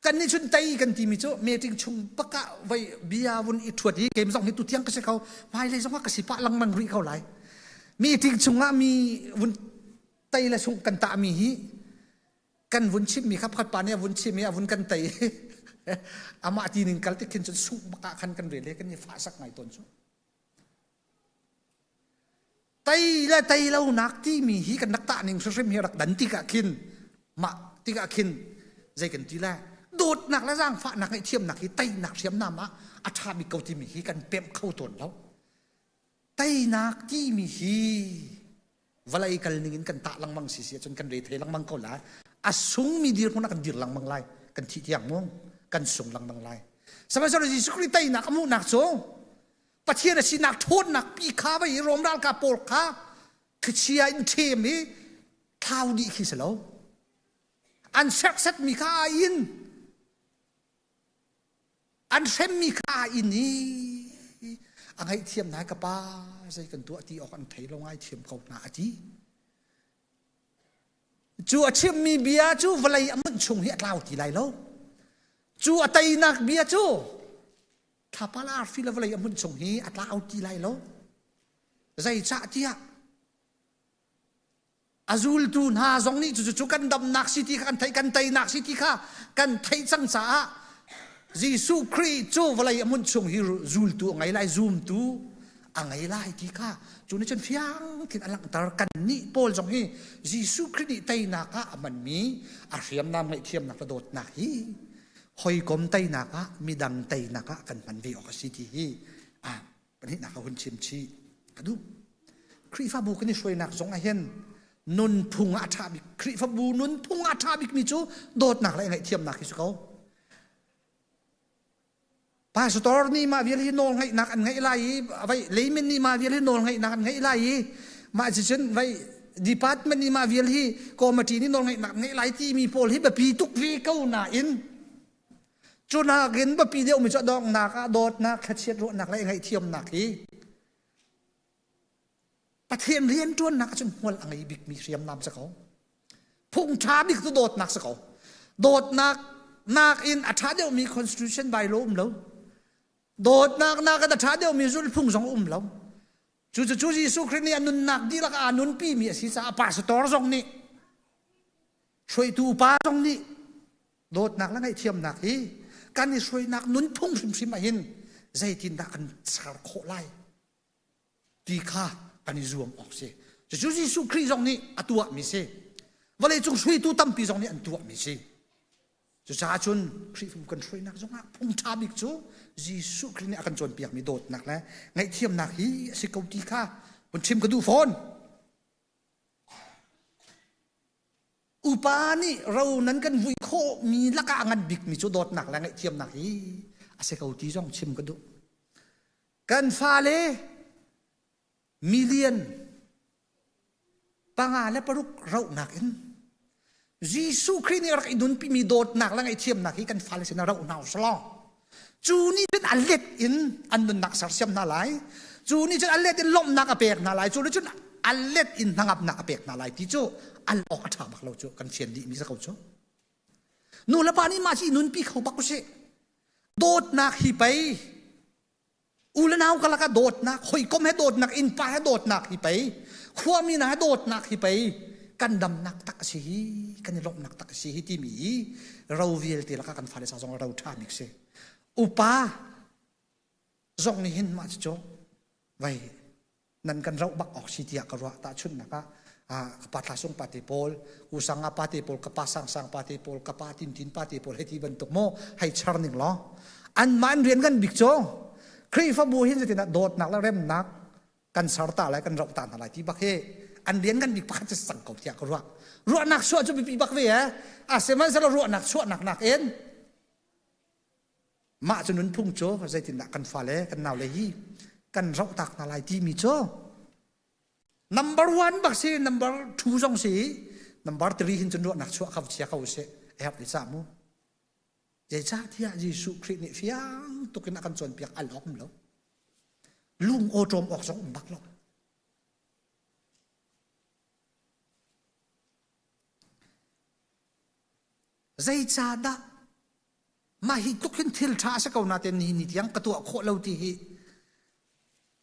กันนี่ชุนไตกันที่มีโจเมติงชงปะกะไว้เบียวุนอิทวดที่เกมส่งให้ตุเทียงก็ใช่เขาไม่เลยส่งว่ากสิปะลังมันรีเขาไหลมีติงชงมีวุนไตและชงกันตามีฮีกันวุนชิมมีครับขัดปานเนี่ยวุนชิมมีวุนกันไตอามาทีหนึ่งกันที่ขึ้นจนสุปะกะขันกันเรื่อยๆกันนี่ฟ้าสักไงตนสุไตและไตเราหนักที่มีฮีกันนักตาหนึ่งสุดท้ายมีรักดันติกะขินมาติกะขินใจกันทีแรกโดดหนักและร่างฟ้าหนักไอเทียมหนักไอไตหนักเทียมน้ำอาชาบิเกาที่มีฮีกันเปี่ยมเข้าตนแล้วไตหนักที่มีฮีวลัยกันนิ่งกันตะลังมังเสียจนกันเรทลังมังเขาหลายอาสุงมีดีคนนักกันดีลังมังไลกันที่อย่างมงกันส่งลังมังไลสมัยสมัยสุขริไตหนักอมุหนักโซประเทศสิหนักโทษหนักปีข้าไปรวมด้านกาโปลข้าคือเชียอินเทมีข้าวดีขี้เสลา อันเซ็กเซ็ตมีค่าอินอันเซ็มมีค่าอินนี่อันไงเทียมนายกับป้าใส่กันตัวที่ออกอันไทยลงไงเทียมเขาหน้าจีจูอาชิมมีเบียจูวลัยมันชงเหี้ยเล่าที่ไรแล้วจูอาไตนักเบียจูถ้าปลาฟิลวลัยมันชงเหี้ยเล่าที่ไรแล้วใจจ่าเทียอาจูลตูนฮาซงนี่จู่ๆกันดำนักสิที่กันไทยกันไตนักสิที่ข้ากันไทยสังสายิสุครีจูวลัยมันชงเหี้ยจูลตูไงไล่ซูมตูอังไงไล่ที่ข้าจูนี่จนเฟียงที่อันหลังตากันนี่โพลจงฮียิสุคริสต์ไตนักะมันมีอาเทียมน้ำไงเทียมนักกระโดดนักฮีหอยกลมไตนักะมีดังไตนักะกันมันวิออกสิที่ฮีปัญหานักหุ่นชิมชีกระดูครีฟ้าบูกันนี่ช่วยนักสงเห็นนุนพุงอาชาบิกครีฟ้าบูนุนพุงอาชาบิกมีจูโดดนักอะไรไงเทียมนักที่สุดเขาพาสตอร์นี่มาเวียนที่โนงให้นักอันไงไล่ไว้เลมินนี่มาเวียนที่โนงให้นักอันไงไล่มาจะเช่นไว้ดีพาร์ตเมนต์นี่มาเวียนที่กรมที่นี่โนงให้นักไงไล่ที่มีโพลที่แบบปีตุกวีเก้าหน้าอินจนนักเห็นแบบปีเดียวมีจะดองนักโดดนักขัดเชียดรุ่นนักอะไรไงเทียมนักฮีประเทศเรียนจนนักจนหัวอะไรบิ๊กมีเทียมนำสักเขาพุ่งชาบิ๊กตัวโดดนักสักเขาโดดนักอินอัฐาเดียวมี constitution by law แล้วโดดนักกันแต่ชาเดียวมีรุ่นพุ่งสองแล้วจู่ยิสุคริสต์นี่อนุนนักดีละกันอนุนปีมีสิสาปาสตอร์สองนี่ช่วยตูป้าสองนี่โดดนักแล้วไงเทียมนักฮีการนี่ช่วยนักนุนพุ่งซิมมาเห็นใจทินนักกันสารโคไลดีค่ะกันนี่รวมออกเสียจู่ยิสุคริสต์สองนี่อัตัวมีเสียวันนี้จงช่วยตูตั้มปีสองนี่อันตัวมีเสียจะชาชนคริสต์กันช่วยนักสงฆ์พุ่งชาบิกจูยิสุคริสต์นี่อากันจนเปียกมีโดดนักแล้วไงเทียมนักฮีสิเกาตีค่ะบนชิมกระดูฟอนอุปานี่เรานั้นกันวิโคมีลักษณะบิกมีจูโดดนักแล้วไงเทียมนักฮีสิเกาตีจ้องชิมกระดูกันฟาเลมิเลียนปังอาและปรุกเราหนักอินยิสุคริสต์นี่รักอินุนปีมีโดดหนักแล้วไงเทียมหนักที่กันฟาเลสนาเราหนาวสลองจูนี่เป็นอัลเลตอินอันนุนหนักสารเสียมนาไลจูนี่จนอัลเลตอินล้มหนักอเปกนาไลจูนี่จนอัลเลตอินทั้งอับหนักอเปกนาไลที่จูอัลออกอัฐาบักเราจูกันเชียนดีมีสักคนจูนูละปานี่มาที่นุนปีเขาบักกุเชโดดหนักฮีไปอุลนาวกละกะโดดนักหอยก้มให้โดดนักอินปาให้โดดนักฮีไปขั้วมีนะให้โดดนักฮีไปกันดำนักตักสีกันลบนักตักสีที่มีเราเวียลตีละกันฟาเลสาจงเราท่ามิกเซอุปาจงนี่เห็นมาจ้ะไว้นั่นกันเราบักออกสิที่กระวะตาชุนนะคะกปาทาสงปาติโพลอุสังปาติโพลกปาสังปาติโพลกปาตินปาติโพลให้ที่บรรทุกโมให้ชาร์นิงล้ออันมันเรียนกันบิ๊กโจครีฟ้าบูหินจะตินะโดดนักแล้วเริ่มนักกันสารตาอะไรกันเราตานอะไรที่บักเฮอันเรียนกันบิ๊กพักจะสั่งเขาที่กระวะรัวนักชั่วจะมีบักเว่เสมันจะรัวนักชั่วนักเอ็นมาจนนุนพุ่งโจใจตินะกันฟาเลกันนาวเลยฮีกันเราตักอะไรที่มีโจnumber 1บักซี number 2จงสี number 3หินจนรัวนักชั่วเขาเชียเขาเสแอบดิสามูใจจ้าที่ยิสุคริสต์นี่เฟียงตุกินกันจนเปียกอัลล็อกแล้วลุงโอโจมออกสองบักแล้วใจจ้าดะมาฮิตุกินทิลชาสักเอานาเตนี่นี่ยังกระตัวโคเลวที่ฮิ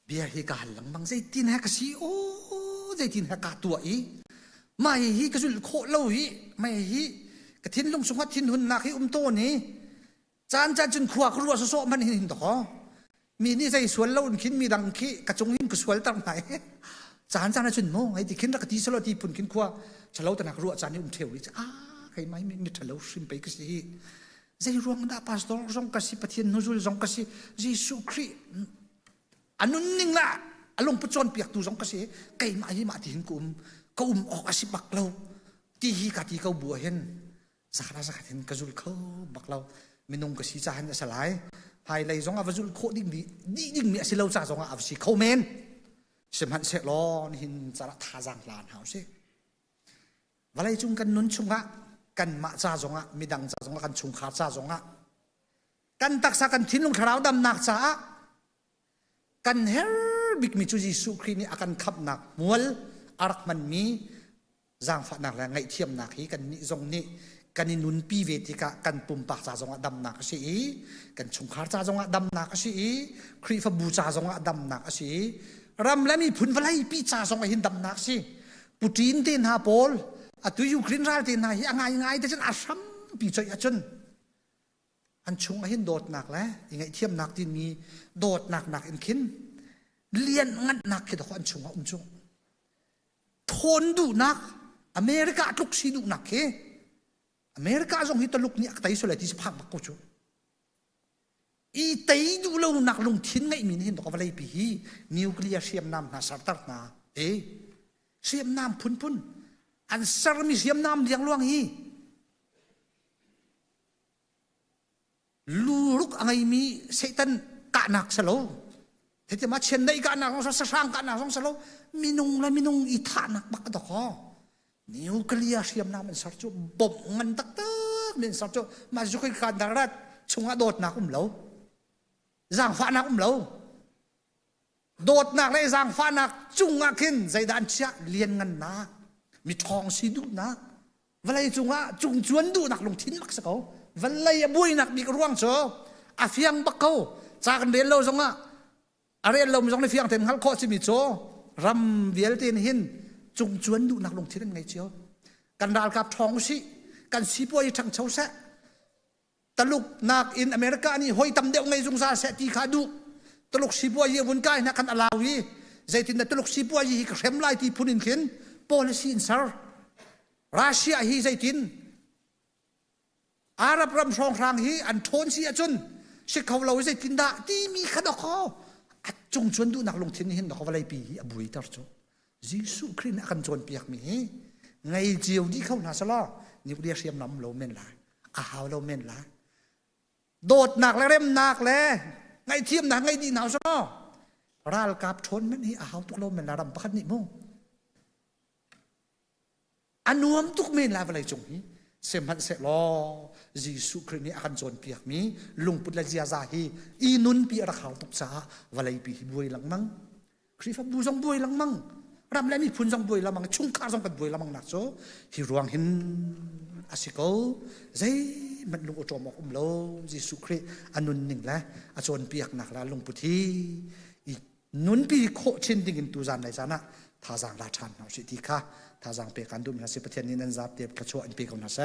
เบียฮิกาหลังบางใจตินแฮกสีโอ้ใจตินแฮกาตัวอีมาฮิกระสุนโคเลวฮิมาฮิกระทินลงสงฆ์ทินหุ่นนักฮิโตนี่จานจนขวากรัวโซมันหินต่อมีนี่ใจสวนแล้วขินมีดังขี้กระจงหินกระสวนตั้งไหนจานจนโม่ไอ้ที่ขินรักที่สลดที่ปุ่นขินขวาฉลาดแต่นักรัวจานนี่เที่ยวนี่ใครไม่มีฉลาดชิมไปก็สิใจรวงดาพาสตอร์จงกสิปฏิญนุจุลจงกสิยิสุคริสต์อันนู้นนิ่งละอารมณ์ประจนเปียกตูจงกสิไก่มาที่มาที่หินกุมออกอาศิบักเราที่ฮีกาที่เขาบัวเห็นสักเห็นกระจุลเขาบักเรามินงกสิจานจะสลายภายในจงอวจุลโคดิ้งมีสิเราจะจงอวสิเขาเมนเสมันเสล้อหินสารทาจังลานหาวเสวันไรจุงกันนุนชุงะก กันมาจ้าจงะมีดังจ้าจงะกันชุงขาจ้าจงะกันตักษะกันทิ้งลงทราวดำหนักจ้ากันเฮลบิกมิจูจิสุครีนี่อากันขับหนักมวลอารักมันมีจางฝันหนักแล้วไงเทียมหนักฮีกันนิจงนี่กันนินุนปีเวติกะกันปุ่มปากจ้าจงะดำหนักสิกันชุงขาจ้าจงะดำหนักสิครีฟบูจ้าจงะดำหนักสิรำและมีผุนไฟปีจ้าจงะหินดำหนักสิปุจีนเตียนฮาโปลตุยูครินราเตียนฮาฮีอ่างไงแต่ฉันอาชัมปีใจอาจนอันชุงหินโดดหนักแล้วยังไงเทียมหนักที่มีโดดหนักหนักอินคินเลียนงันหนักแค่ตัวอันชุงชงทนดูหนักอเมริกาลุกซีดูหนักเฮอเมริกาส่งฮิตลุกนี่อักไตสุดเลยที่สภาพบักกุจูอีไตดูเราหนักลงทิ้งไงมีนี่ตัวอะไรปีฮีนิวเคลียร์เสียมน้ำนาสารตัดนาเสียมน้ำพุ่นอันสารมีเสียมน้ำเลี้ยงล่วงฮีลูกอะไรมีเซตันกะหนักสโลที่จะมาเช่นได้กะหนักของสร้างกะหนักของสโลมินุงและมินุงอีฐานักบักตะคอนิวเคลียร์เสียมน้ำมันสารจุบ่มเงินตักเตอมันสารจุมาจุกการดารัดชงโดดหนักเหลาจางฟ้าหนักเหลาโดดหนักเลยจางฟ้าหนักจุงอาขึ้นใจดันเชียเลียนเงินหนักมีทองสีดุนะเวลาจุงจวนดูหนักลงทิ้งมักสักเขาเวลาบุยหนักมีกระร่วงโซอาเฟียงบักเขาจากเรียนเราสงะเรียนเราไม่ต้องในเฟียงเต็มฮัลโคสิมิโซรำเวียลเตียนหินจุงจวนดูหนักลงทิ้งไงเชียวกันดาลกับทองสิกันสีป่วยทั้งเช้าแสะตลุกนักอินอเมริกานี่หอยตำเดียวไงจุงซาเสตีขาดูตลุกสีป่วยยืนกายนักกันอลาวีใจตินตลุกสีป่วยยี่เข้มไล่ที่พูนินขินโปลิซีนซาร์รัสเซียฮีใจตินอาหรับรำสองครั้งฮีอันโทนซีอาจุนสิเขาเราใจตินดาที่มีขดคอจุงชวนดูนักลงทิ้งหินดอกอะไรปีอบุยตาร์โจยิสุครินอันจวนเปียกมีไงเจียวที่เขาหนาสลอนิวเรียเซียมน้ำโลเมนลาอาหาวโลเมนลาโดดหนักและเร่มหนักเลยไงเทียมหนักไงดีหนาวสลอราลกับชนมันนี่อาหาวตุกโลเมนลารำพัดนิโมอันนวมตุกเมนลาอะไรจงฮีเสมันเสลอยิสุครินอันจวนเปียกมีลุงปุตละเจียซาฮีอีนุนปีระขาวตุกซาอะไรปีบุยหลังมังครีฟบูจงบุยหลังมังรำและมีพุนจงบุยละมังชุ่งขาจงกันบุยละมังหนักโซที่รวงหินอาศิโกใจมันลุงอจอมอกโลยิสุคริอันนุนหนึ่งและอาจวนเปียกหนักละลุงปุทีนุนปีโคชินดิ่งตูจานในจานะท่าจางราชันเอาสิทีค่ะท่าจางเปียกันดูมีสิประเทศนี้นั้นจับเดียบกระชัวอันปีกนาเซ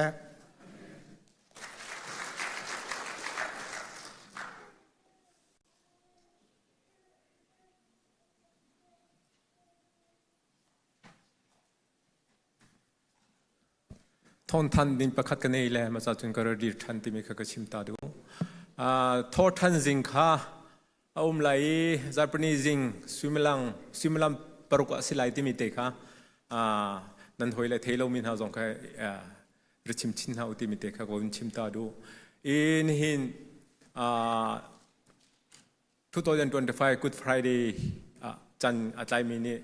ทอนทันดินประคัดกันเองแหละมาจากจุนกระดิ่งทันที่มีข้ากระชิมตาดูทอทันจิงค่ะอุ้มไหลจับปนีจิงสวิมลังปรุกสิไลที่มีเตะค่ะนั่นหอยเลยเทโลมินหาจงค่ะริชิมชินหาอุติมีเตะค่ะก็อุ้มชิมตาดูอินหิน2025 Good Friday จันอาจารย์มีนี่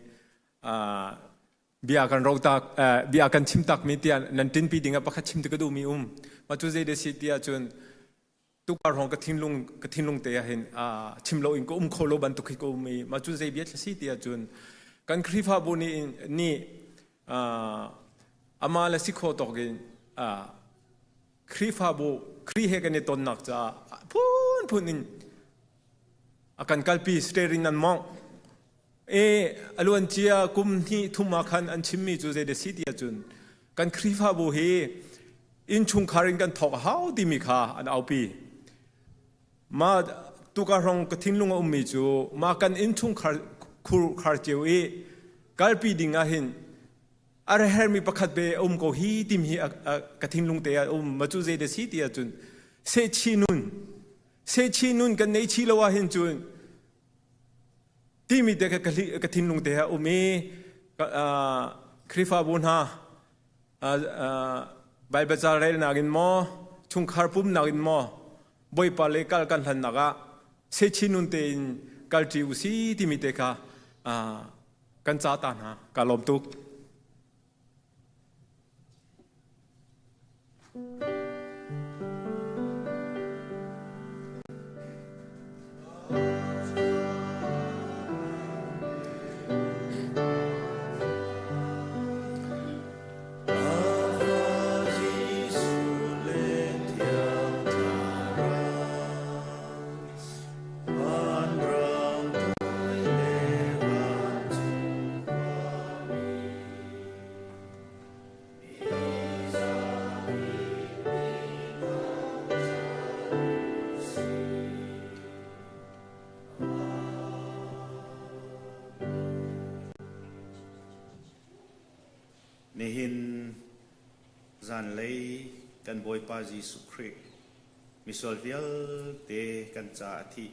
บิอากันเราตักบิอากันชิมตักมีเตียนันตินปีดิ่งปักชิมตะกดูมีมาจุดเจเดสิเตียจนตุกการห้องกระทิงลุงเตียเห็นชิมเราอิงก็โคโลบันตุกิก็มีมาจุดเจเบียสิเตียจนกันครีฟาบุนี่อามาเลสิโคตกินครีฟาบุครีเฮกันในต้นนักจ้าพูนนินอาการกัลปีสเตอรินันมองอล้วนเจียกุมที่ทุ่มมาคันอันชิมมีจุดเดสิเดียจุนกันครีฟาบุเฮอินชุงคารินกันทอกฮาวดิมิคาอันเอาปีมาตุการองกทิ้งลุงมีจูมากันอินชุงคาร์เจวีกัลปีดิงาหินอะไรเฮมีประคัดเบก็ฮีดิมฮีกทิ้งลุงเตียมาจุดเดสิเดียจุนเซชินุนกันในชิลวาหินจุนที่มีเด็กกระทินลงเตะมีคริฟาบุญฮะใบเบจาร์เรลนักินมอชุงคาร์ปุ่มนักินมอบอยปาเลกัลกันหันนักะเซชินุนเตนกัลจิวซีที่มีเด็กกันจ้าตานะกัลลมตุก Nihin zan lei kan boy pa Jesu Christ misol vial te kan cha thi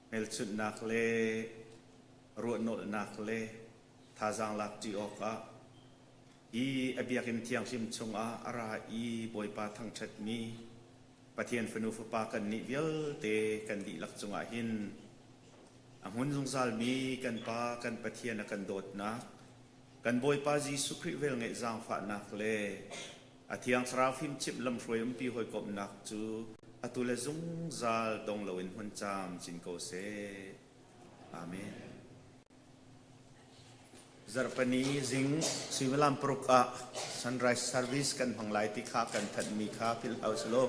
mel chut nak le ruat no nak le thazang lak ti oka I abiakin tiang sim chung a ara I boy pa thang chat mi pathian fenu fa kan ni vial te kan di lak chung a hin anghun jung sal mi kan pa kan pathian kan dot na kan boy pa Jesu Christ vel nge zang fa nak le athiang srafim chip lam hroyam pi hoi kop nak chu atule zung zal dong loin hun cham chin ko se amen zarpani zing siwalam prok a sunrise service kan hanglai ti kha kan that mi kha phil house lo